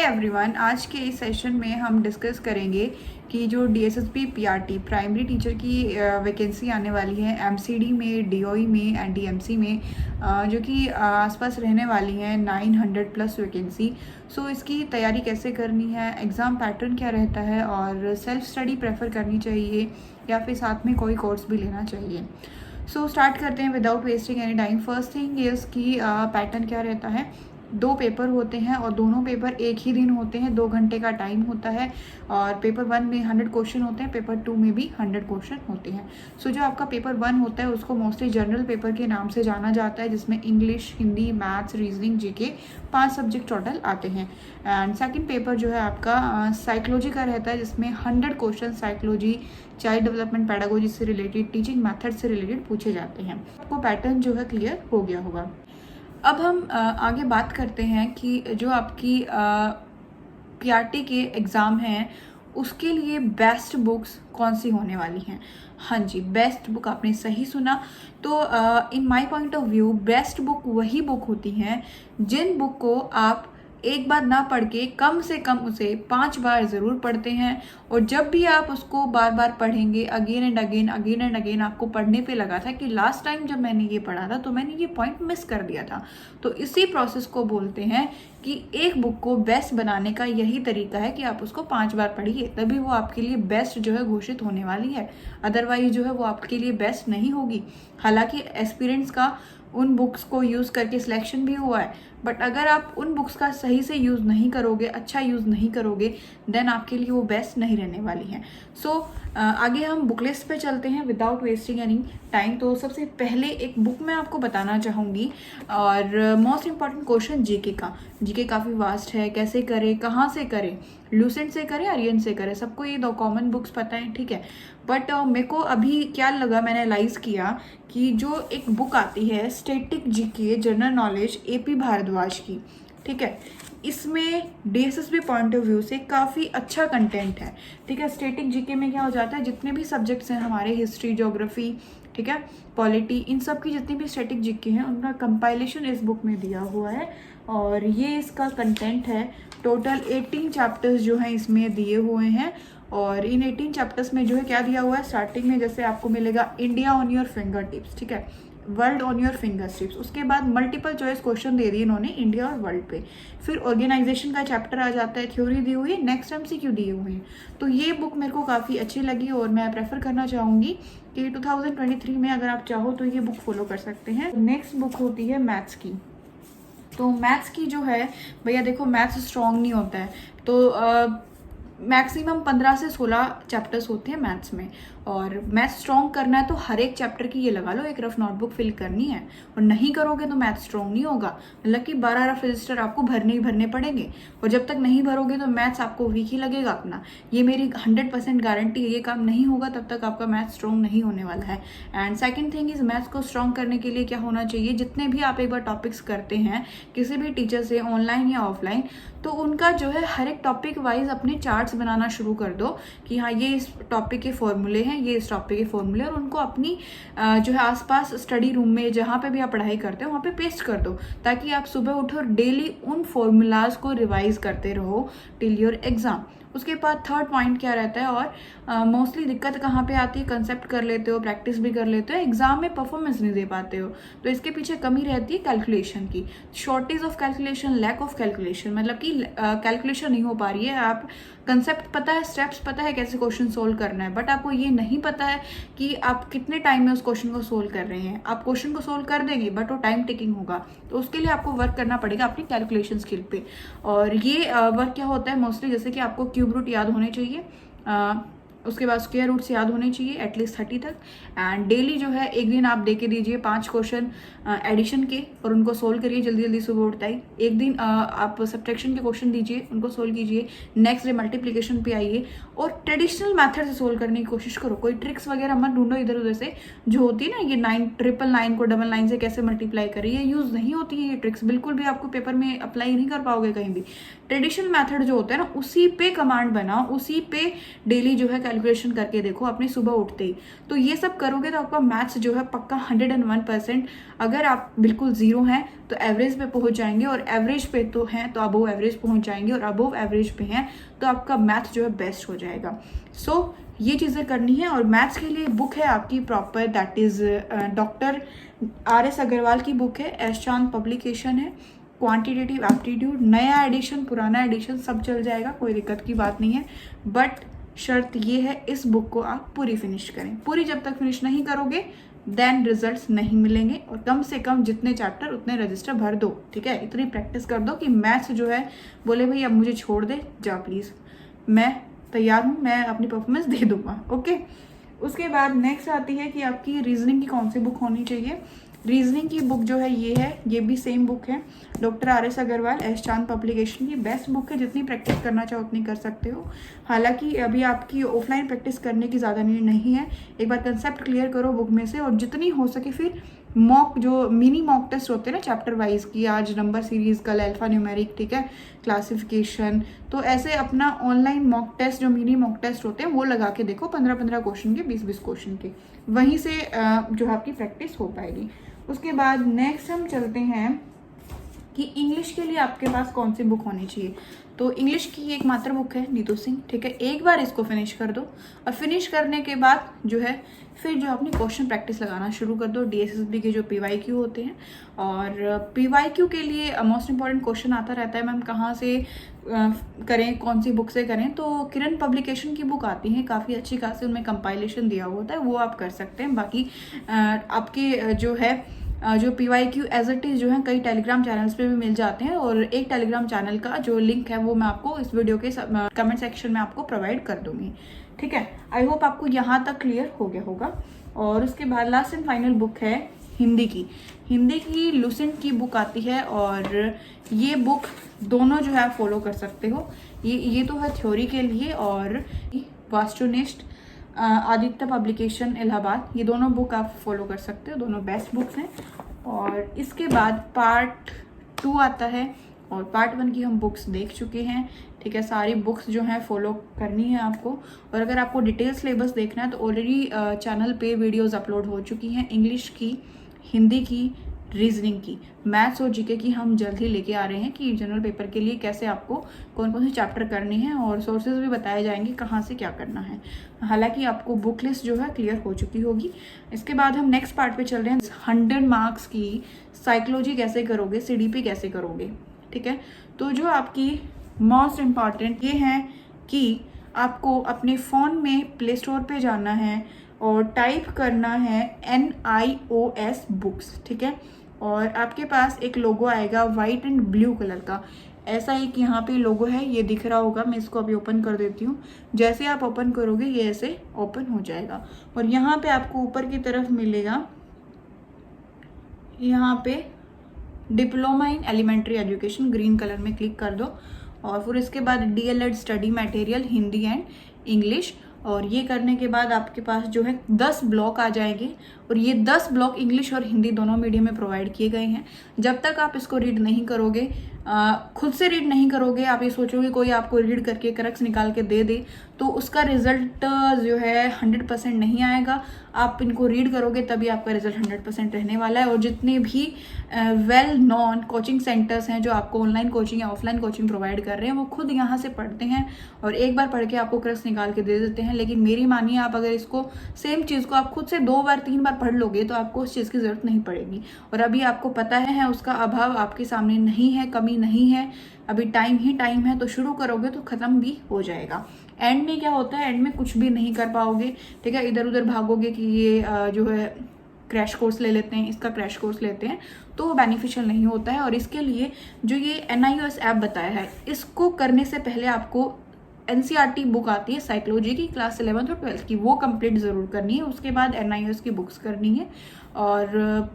Everyone, आज के इस सेशन में हम डिस्कस करेंगे कि जो डीएसएसबी पीआरटी प्राइमरी टीचर की वैकेंसी आने वाली है एमसीडी में, डीओई में एंड डीएमसी में, जो कि आसपास रहने वाली है 900 प्लस वैकेंसी। सो इसकी तैयारी कैसे करनी है, एग्ज़ाम पैटर्न क्या रहता है और सेल्फ स्टडी प्रेफर करनी चाहिए या फिर साथ में कोई कोर्स भी लेना चाहिए। सो स्टार्ट करते हैं without wasting any time. First thing ये इसकी पैटर्न क्या रहता है। 2 पेपर होते हैं और दोनों पेपर एक ही दिन होते हैं, 2 घंटे का टाइम होता है और पेपर 1 में 100 क्वेश्चन होते हैं, पेपर 2 में भी 100 क्वेश्चन होते हैं। सो जो आपका पेपर 1 होता है उसको मोस्टली जनरल पेपर के नाम से जाना जाता है, जिसमें English, Hindi, maths, reasoning, GK 5 subject total आते हैं। एंड सेकेंड पेपर जो है आपका साइकोलॉजी का रहता है, जिसमें 100 question psychology, child development, pedagogy से रिलेटेड, टीचिंग मेथड से रिलेटेड पूछे जाते हैं। आपको पैटर्न जो है क्लियर हो गया होगा। अब हम आगे बात करते हैं कि जो आपकी पीआरटी के एग्ज़ाम हैं उसके लिए बेस्ट बुक्स कौन सी होने वाली हैं। हाँ जी, बेस्ट बुक आपने सही सुना। तो in my point of view best book वही बुक होती हैं जिन बुक को आप एक बार ना पढ़ के कम से कम उसे 5 बार ज़रूर पढ़ते हैं, और जब भी आप उसको बार बार पढ़ेंगे, अगेन एंड अगेन आपको पढ़ने पे लगा था कि लास्ट टाइम जब मैंने ये पढ़ा था तो मैंने ये पॉइंट मिस कर दिया था। तो इसी प्रोसेस को बोलते हैं कि एक बुक को बेस्ट बनाने का यही तरीका है कि आप उसको 5 बार पढ़िए, तभी वो आपके लिए बेस्ट जो है घोषित होने वाली है। अदरवाइज जो है वो आपके लिए बेस्ट नहीं होगी। हालांकि एस्पिरेंट्स का उन बुक्स को यूज़ करके सिलेक्शन भी हुआ है, बट अगर आप उन बुक्स का सही से यूज़ नहीं करोगे, अच्छा यूज़ नहीं करोगे, देन आपके लिए वो बेस्ट नहीं रहने वाली है। सो आगे हम बुक लिस्ट पे चलते हैं विदाउट वेस्टिंग एनी टाइम। तो सबसे पहले एक बुक मैं आपको बताना चाहूँगी, और मोस्ट इम्पॉर्टेंट क्वेश्चन जीके का। जीके काफ़ी वास्ट है, कैसे करें, कहाँ से करें, लूसेंट से करें, आर्यन से करें, सबको ये 2 कॉमन बुक्स पता है, ठीक है। बट मेरे को अभी क्या लगा, मैंने एनालाइज किया कि जो एक बुक आती है static GK general knowledge AP Bhardwaj की, ठीक है, इसमें डीएसएसबी पॉइंट ऑफ व्यू से काफ़ी अच्छा कंटेंट है, ठीक है। स्टैटिक जीके में क्या हो जाता है, जितने भी सब्जेक्ट्स हैं हमारे, हिस्ट्री, ज्योग्राफी, ठीक है, पॉलिटी, इन सब की जितनी भी स्टैटिक जीके हैं उनका कंपाइलेशन इस बुक में दिया हुआ है, और ये इसका कंटेंट है। टोटल 18 चैप्टर्स जो हैं इसमें दिए हुए हैं, और इन 18 चैप्टर्स में जो है क्या दिया हुआ है, स्टार्टिंग में जैसे आपको मिलेगा India on your finger tips, ठीक है, world on your finger tips. उसके बाद मल्टीपल चॉइस क्वेश्चन दे दिए इन्होंने इंडिया और वर्ल्ड पे। फिर ऑर्गेनाइजेशन का चैप्टर आ जाता है, थ्योरी दी हुई है, नेक्स्ट एमसीक्यू दिए हुए हैं। तो ये बुक मेरे को काफ़ी अच्छी लगी और मैं प्रेफर करना चाहूँगी कि 2023 में अगर आप चाहो तो ये बुक फॉलो कर सकते हैं। नेक्स्ट बुक होती है मैथ्स की। तो मैथ्स की जो है भैया देखो, मैथ्स स्ट्रॉन्ग नहीं होता है, तो मैक्सिमम 15 से 16 चैप्टर्स होते हैं मैथ्स में, और मैथ्स स्ट्रॉन्ग करना है तो हर एक चैप्टर की ये लगा लो एक रफ नोटबुक फिल करनी है, और नहीं करोगे तो मैथ्स स्ट्रॉन्ग नहीं होगा। मतलब कि 12 रफ रजिस्टर आपको भरने ही भरने पड़ेंगे, और जब तक नहीं भरोगे तो मैथ्स आपको वीक ही लगेगा अपना। ये मेरी 100% गारंटी है, ये काम नहीं होगा तब तक आपका मैथ्स स्ट्रॉन्ग नहीं होने वाला है। And second thing is, maths को स्ट्रॉन्ग करने के लिए क्या होना चाहिए, जितने भी आप एक बार टॉपिक्स करते हैं किसी भी टीचर से, ऑनलाइन या ऑफलाइन, तो उनका जो है हर एक टॉपिक वाइज अपने चार्ट्स बनाना शुरू कर दो कि हाँ ये इस टॉपिक के फॉर्मूले हैं, ये इस टॉपिक के फॉर्मूले, और उनको अपनी जो है आसपास स्टडी रूम में जहाँ पे भी आप पढ़ाई करते हो वहाँ पे पेस्ट कर दो, ताकि आप सुबह उठो और डेली उन फॉर्मूलाज को रिवाइज करते रहो टिल योर एग्जाम। उसके बाद थर्ड पॉइंट क्या रहता है, और मोस्टली दिक्कत कहाँ पे आती है, कंसेप्ट कर लेते हो, प्रैक्टिस भी कर लेते हो, एग्जाम में परफॉर्मेंस नहीं दे पाते हो, तो इसके पीछे कमी रहती है कैलकुलेशन की। Shortage of calculation, lack of calculation, मतलब कि कैलकुलेशन नहीं हो पा रही है। आप कंसेप्ट पता है, स्टेप्स पता है कैसे क्वेश्चन सोल्व करना है, बट आपको ये नहीं पता है कि आप कितने टाइम में उस क्वेश्चन को सोल्व कर रहे हैं। आप क्वेश्चन को सोल्व कर देंगे बट वो टाइम टेकिंग होगा, तो उसके लिए आपको वर्क करना पड़ेगा अपनी कैलकुलेशन स्किल पे। और ये वर्क क्या होता है मोस्टली, जैसे कि आपको क्यूब रूट याद होने चाहिए, उसके बाद स्क्वायर रूट से याद होने चाहिए एटलीस्ट 30 तक, एंड डेली जो है एक दिन आप दे के दीजिए 5 क्वेश्चन एडिशन के, और उनको सोल्व करिए जल्दी जल्दी सुबह उठता ही। एक दिन आप सब्ट्रैक्शन के क्वेश्चन दीजिए, उनको सोल्व कीजिए। नेक्स्ट डे मल्टीप्लिकेशन पे आइए और ट्रेडिशनल मेथड से सोल्व करने की कोशिश करो। कोई ट्रिक्स वगैरह मत ढूंढो इधर उधर से, जो होती है ना ये 999 को 99 से कैसे मल्टीप्लाई करें, ये यूज़ नहीं होती है ये ट्रिक्स, बिल्कुल भी आपको पेपर में अप्लाई नहीं कर पाओगे कहीं भी। ट्रेडिशनल मेथड जो होता है ना उसी पे कमांड बनाओ, उसी पे डेली जो है कैलकुलेशन करके देखो अपनी सुबह उठते ही। तो ये सब करोगे तो आपका मैथ्स जो है पक्का 101%, अगर आप बिल्कुल ज़ीरो हैं तो एवरेज पे पहुंच जाएंगे, और एवरेज पे तो हैं तो अबोव एवरेज पहुंच जाएंगे, और अबोव एवरेज पे हैं तो आपका मैथ जो है बेस्ट हो जाएगा। सो ये चीज़ें करनी है। और मैथ्स के लिए बुक है आपकी proper, that is doctor RS Agarwal की बुक है, एस चांद पब्लिकेशन है, क्वांटिटेटिव एप्टीट्यूड, नया एडिशन पुराना एडिशन सब चल जाएगा, कोई दिक्कत की बात नहीं है। बट शर्त ये है इस बुक को आप पूरी फिनिश करें, पूरी जब तक फिनिश नहीं करोगे देन रिजल्ट्स नहीं मिलेंगे। और कम से कम जितने चैप्टर उतने रजिस्टर भर दो, ठीक है, इतनी प्रैक्टिस कर दो कि मैथ्स जो है बोले भाई अब मुझे छोड़ दे जा प्लीज़, मैं तैयार हूँ, मैं अपनी परफॉर्मेंस दे दूंगा। ओके, उसके बाद नेक्स्ट आती है कि आपकी रीजनिंग की कौन सी बुक होनी चाहिए। रीजनिंग की बुक जो है ये है, ये भी सेम बुक है, doctor RS Agarwal, S Chand publication की बेस्ट बुक है। जितनी प्रैक्टिस करना चाहो उतनी कर सकते हो। हालांकि अभी आपकी ऑफलाइन प्रैक्टिस करने की ज़्यादा नीड नहीं है, एक बार कंसेप्ट क्लियर करो बुक में से, और जितनी हो सके फिर मॉक जो मिनी मॉक टेस्ट होते हैं ना चैप्टर वाइज की, आज नंबर सीरीज, कल अल्फा न्यूमेरिक, ठीक है, क्लासिफिकेशन, तो ऐसे अपना ऑनलाइन मॉक टेस्ट जो मिनी मॉक टेस्ट होते हैं वो लगा के देखो, 15-15 क्वेश्चन के, 20-20 क्वेश्चन के, वहीं से जो है आपकी प्रैक्टिस हो पाएगी। उसके बाद नेक्स्ट हम चलते हैं कि इंग्लिश के लिए आपके पास कौन सी बुक होनी चाहिए। तो इंग्लिश की एक मात्र बुक है नीतू सिंह, ठीक है, एक बार इसको फिनिश कर दो, और फिनिश करने के बाद जो है फिर जो अपनी क्वेश्चन प्रैक्टिस लगाना शुरू कर दो। DSSB के जो PYQ होते हैं, और PYQ के लिए मोस्ट इंपॉर्टेंट क्वेश्चन आता रहता है मैम कहाँ से करें, कौन सी बुक से करें, तो किरण पब्लिकेशन की बुक आती है काफ़ी अच्छी खासी, उनमें कंपाइलेशन दिया होता है, वो आप कर सकते हैं। बाकी आपके जो है जो PYQ एज इट इज़ जो है कई टेलीग्राम चैनल्स पे भी मिल जाते हैं, और एक टेलीग्राम चैनल का जो लिंक है वो मैं आपको इस वीडियो के कमेंट सेक्शन में आपको प्रोवाइड कर दूंगी, ठीक है। आई होप आपको यहाँ तक क्लियर हो गया होगा। और उसके बाद लास्ट एंड फाइनल बुक है हिंदी की। हिंदी की लुसेंट की बुक आती है, और ये बुक दोनों जो है आप फॉलो कर सकते हो। ये तो है थ्योरी के लिए, और वास्तुनिष्ठ आदित्य पब्लिकेशन इलाहाबाद, ये दोनों बुक आप फॉलो कर सकते हो, दोनों बेस्ट बुक्स हैं। और इसके बाद पार्ट 2 आता है, और पार्ट 1 की हम बुक्स देख चुके हैं, ठीक है। सारी बुक्स जो हैं फॉलो करनी है आपको। और अगर आपको डिटेल सिलेबस देखना है तो ऑलरेडी चैनल पे वीडियोस अपलोड हो चुकी हैं, इंग्लिश की, हिंदी की, रीजनिंग की, मैथ्स और जीके की हम जल्द ही लेके आ रहे हैं कि जनरल पेपर के लिए कैसे आपको कौन कौन से चैप्टर करने हैं, और सोर्सेज भी बताए जाएंगे कहाँ से क्या करना है। हालांकि आपको बुक लिस्ट जो है क्लियर हो चुकी होगी। इसके बाद हम नेक्स्ट पार्ट पे चल रहे हैं, 100 मार्क्स की साइकोलॉजी कैसे करोगे, CDP कैसे करोगे, ठीक है। तो जो आपकी मोस्ट इम्पॉर्टेंट ये है कि आपको अपने फ़ोन में प्ले स्टोर पे जाना है और टाइप करना है NIOS बुक्स, ठीक है। और आपके पास एक लोगो आएगा वाइट एंड ब्लू कलर का, ऐसा एक यहाँ पे लोगो है, ये दिख रहा होगा, मैं इसको अभी ओपन कर देती हूँ। जैसे आप ओपन करोगे ये ऐसे ओपन हो जाएगा, और यहाँ पे आपको ऊपर की तरफ मिलेगा, यहाँ पे diploma in elementary education, green colour में क्लिक कर दो। और फिर इसके बाद DLED study material Hindi and English, और ये करने के बाद आपके पास जो है 10 ब्लॉक आ जाएंगे, और ये 10 ब्लॉक इंग्लिश और हिंदी दोनों मीडियम में प्रोवाइड किए गए हैं। जब तक आप इसको रीड नहीं करोगे, खुद से रीड नहीं करोगे, आप ये सोचोगे कोई आपको रीड करके करक्स निकाल के दे दे, तो उसका रिजल्ट जो है 100% नहीं आएगा। आप इनको रीड करोगे तभी आपका रिजल्ट 100% रहने वाला है। और जितने भी वेल नॉन कोचिंग सेंटर्स हैं जो आपको ऑनलाइन कोचिंग या ऑफलाइन कोचिंग प्रोवाइड कर रहे हैं, वो खुद यहाँ से पढ़ते हैं और एक बार पढ़ के आपको करक्स निकाल के दे देते हैं। लेकिन मेरी मानिए, आप अगर इसको सेम चीज़ को आप खुद से 2 बार 3 बार पढ़ लोगे तो आपको उस चीज़ की ज़रूरत नहीं पड़ेगी। और अभी आपको पता है उसका अभाव आपके सामने नहीं है, कमी नहीं है, अभी टाइम ही टाइम है, तो शुरू करोगे तो ख़त्म भी हो जाएगा। एंड में क्या होता है, एंड में कुछ भी नहीं कर पाओगे, ठीक है। इधर उधर भागोगे कि ये जो है क्रैश कोर्स ले लेते हैं, इसका क्रैश कोर्स लेते हैं, तो वो बेनिफिशियल नहीं होता है। और इसके लिए जो ये NIOS ऐप बताया है, इसको करने से पहले आपको NCERT बुक आती है साइकोलॉजी की, क्लास 11th और 12th की, वो कंप्लीट ज़रूर करनी है। उसके बाद NIOS की बुक्स करनी है। और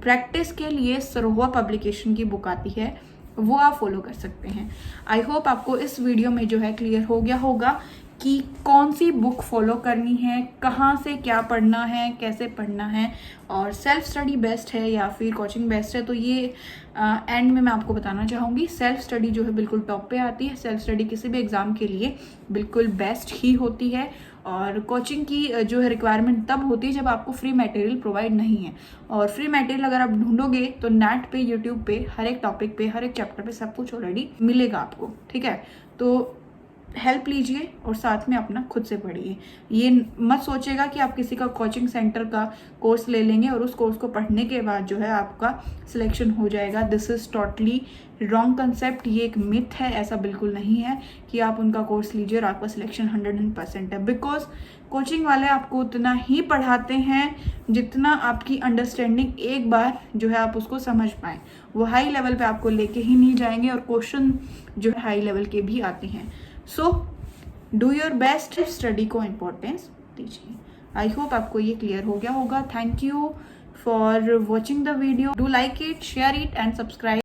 प्रैक्टिस के लिए सरोहा पब्लिकेशन की बुक आती है, वो आप फॉलो कर सकते हैं। आई होप आपको इस वीडियो में जो है क्लियर हो गया होगा कि कौन सी बुक फॉलो करनी है, कहाँ से क्या पढ़ना है, कैसे पढ़ना है, और सेल्फ स्टडी बेस्ट है या फिर कोचिंग बेस्ट है। तो ये एंड में मैं आपको बताना चाहूँगी। सेल्फ स्टडी जो है बिल्कुल टॉप पे आती है। सेल्फ स्टडी किसी भी एग्ज़ाम के लिए बिल्कुल बेस्ट ही होती है। और कोचिंग की जो है रिक्वायरमेंट तब होती है जब आपको फ्री मटेरियल प्रोवाइड नहीं है। और फ्री मटेरियल अगर आप ढूंढोगे तो नेट पे, यूट्यूब पे, हर एक टॉपिक पे, हर एक चैप्टर पे सब कुछ ऑलरेडी मिलेगा आपको, ठीक है। तो हेल्प लीजिए और साथ में अपना खुद से पढ़िए। ये मत सोचेगा कि आप किसी का कोचिंग सेंटर का कोर्स ले लेंगे और उस कोर्स को पढ़ने के बाद जो है आपका सिलेक्शन हो जाएगा। This is totally wrong concept. ये एक मिथ है, ऐसा बिल्कुल नहीं है कि आप उनका कोर्स लीजिए और आपका सिलेक्शन 100% है। बिकॉज कोचिंग वाले आपको उतना ही पढ़ाते हैं जितना आपकी अंडरस्टैंडिंग एक बार जो है आप उसको समझ पाएँ। वो हाई लेवल पे आपको लेके ही नहीं जाएंगे और क्वेश्चन जो है हाई लेवल के भी आते हैं। So do your best, study को इम्पोर्टेंस दीजिए। आई होप आपको ये क्लियर हो गया होगा। Thank you for watching the video. Do like it, share it and subscribe.